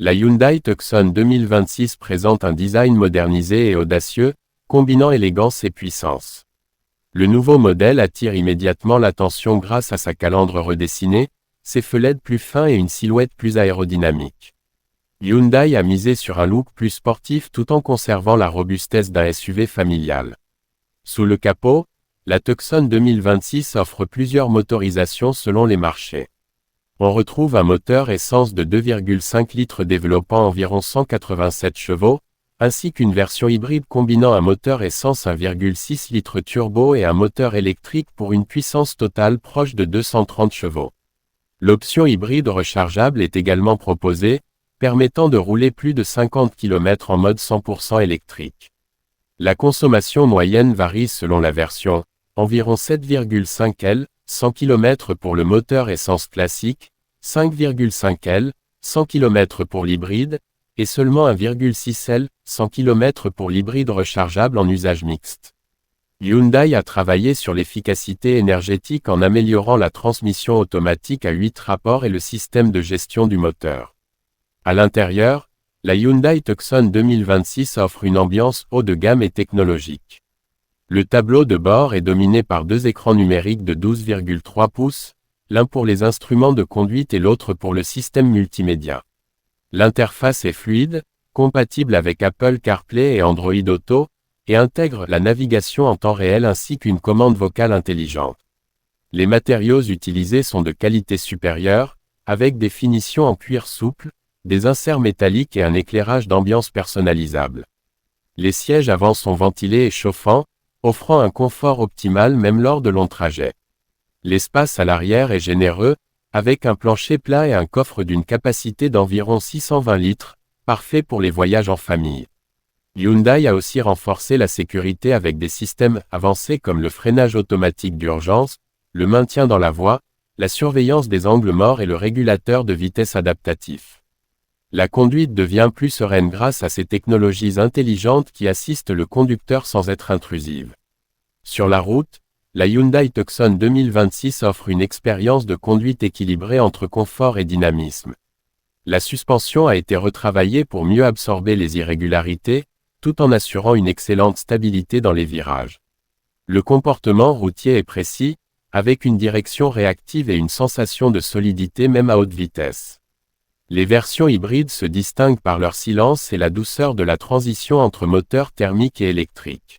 La Hyundai Tucson 2026 présente un design modernisé et audacieux, combinant élégance et puissance. Le nouveau modèle attire immédiatement l'attention grâce à sa calandre redessinée, ses feux LED plus fins et une silhouette plus aérodynamique. Hyundai a misé sur un look plus sportif tout en conservant la robustesse d'un SUV familial. Sous le capot, la Tucson 2026 offre plusieurs motorisations selon les marchés. On retrouve un moteur essence de 2,5 litres développant environ 187 chevaux, ainsi qu'une version hybride combinant un moteur essence 1,6 litres turbo et un moteur électrique pour une puissance totale proche de 230 chevaux. L'option hybride rechargeable est également proposée, permettant de rouler plus de 50 km en mode 100% électrique. La consommation moyenne varie selon la version, environ 7,5 L, 100 km pour le moteur essence classique, 5,5 L, 100 km pour l'hybride, et seulement 1,6 L, 100 km pour l'hybride rechargeable en usage mixte. Hyundai a travaillé sur l'efficacité énergétique en améliorant la transmission automatique à 8 rapports et le système de gestion du moteur. À l'intérieur, la Hyundai Tucson 2026 offre une ambiance haut de gamme et technologique. Le tableau de bord est dominé par deux écrans numériques de 12,3 pouces, l'un pour les instruments de conduite et l'autre pour le système multimédia. L'interface est fluide, compatible avec Apple CarPlay et Android Auto, et intègre la navigation en temps réel ainsi qu'une commande vocale intelligente. Les matériaux utilisés sont de qualité supérieure, avec des finitions en cuir souple, des inserts métalliques et un éclairage d'ambiance personnalisable. Les sièges avant sont ventilés et chauffants, offrant un confort optimal même lors de longs trajets. L'espace à l'arrière est généreux, avec un plancher plat et un coffre d'une capacité d'environ 620 litres, parfait pour les voyages en famille. Hyundai a aussi renforcé la sécurité avec des systèmes avancés comme le freinage automatique d'urgence, le maintien dans la voie, la surveillance des angles morts et le régulateur de vitesse adaptatif. La conduite devient plus sereine grâce à ces technologies intelligentes qui assistent le conducteur sans être intrusives. Sur la route, la Hyundai Tucson 2026 offre une expérience de conduite équilibrée entre confort et dynamisme. La suspension a été retravaillée pour mieux absorber les irrégularités, tout en assurant une excellente stabilité dans les virages. Le comportement routier est précis, avec une direction réactive et une sensation de solidité même à haute vitesse. Les versions hybrides se distinguent par leur silence et la douceur de la transition entre moteur thermique et électrique.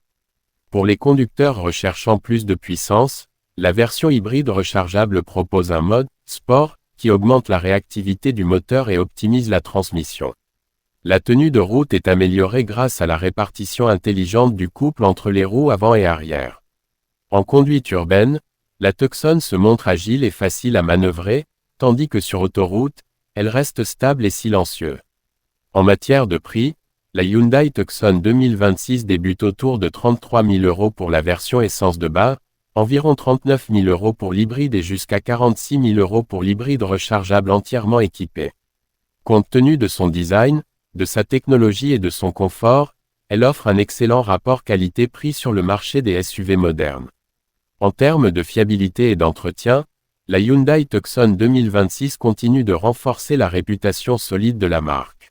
Pour les conducteurs recherchant plus de puissance, la version hybride rechargeable propose un mode « Sport » qui augmente la réactivité du moteur et optimise la transmission. La tenue de route est améliorée grâce à la répartition intelligente du couple entre les roues avant et arrière. En conduite urbaine, la Tucson se montre agile et facile à manœuvrer, tandis que sur autoroute, elle reste stable et silencieuse. En matière de prix, la Hyundai Tucson 2026 débute autour de 33 000 € pour la version essence de base, environ 39 000 € pour l'hybride et jusqu'à 46 000 € pour l'hybride rechargeable entièrement équipé. Compte tenu de son design, de sa technologie et de son confort, elle offre un excellent rapport qualité-prix sur le marché des SUV modernes. En termes de fiabilité et d'entretien, la Hyundai Tucson 2026 continue de renforcer la réputation solide de la marque.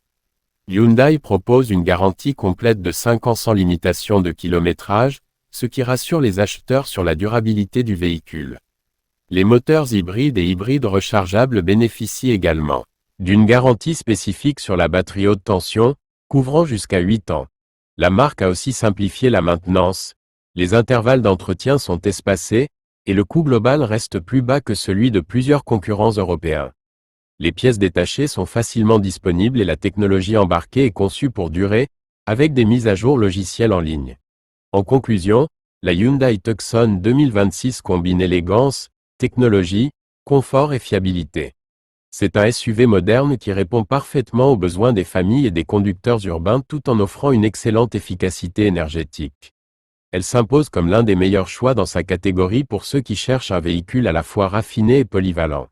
Hyundai propose une garantie complète de 5 ans sans limitation de kilométrage, ce qui rassure les acheteurs sur la durabilité du véhicule. Les moteurs hybrides et hybrides rechargeables bénéficient également d'une garantie spécifique sur la batterie haute tension, couvrant jusqu'à 8 ans. La marque a aussi simplifié la maintenance, les intervalles d'entretien sont espacés, et le coût global reste plus bas que celui de plusieurs concurrents européens. Les pièces détachées sont facilement disponibles et la technologie embarquée est conçue pour durer, avec des mises à jour logicielles en ligne. En conclusion, la Hyundai Tucson 2026 combine élégance, technologie, confort et fiabilité. C'est un SUV moderne qui répond parfaitement aux besoins des familles et des conducteurs urbains tout en offrant une excellente efficacité énergétique. Elle s'impose comme l'un des meilleurs choix dans sa catégorie pour ceux qui cherchent un véhicule à la fois raffiné et polyvalent.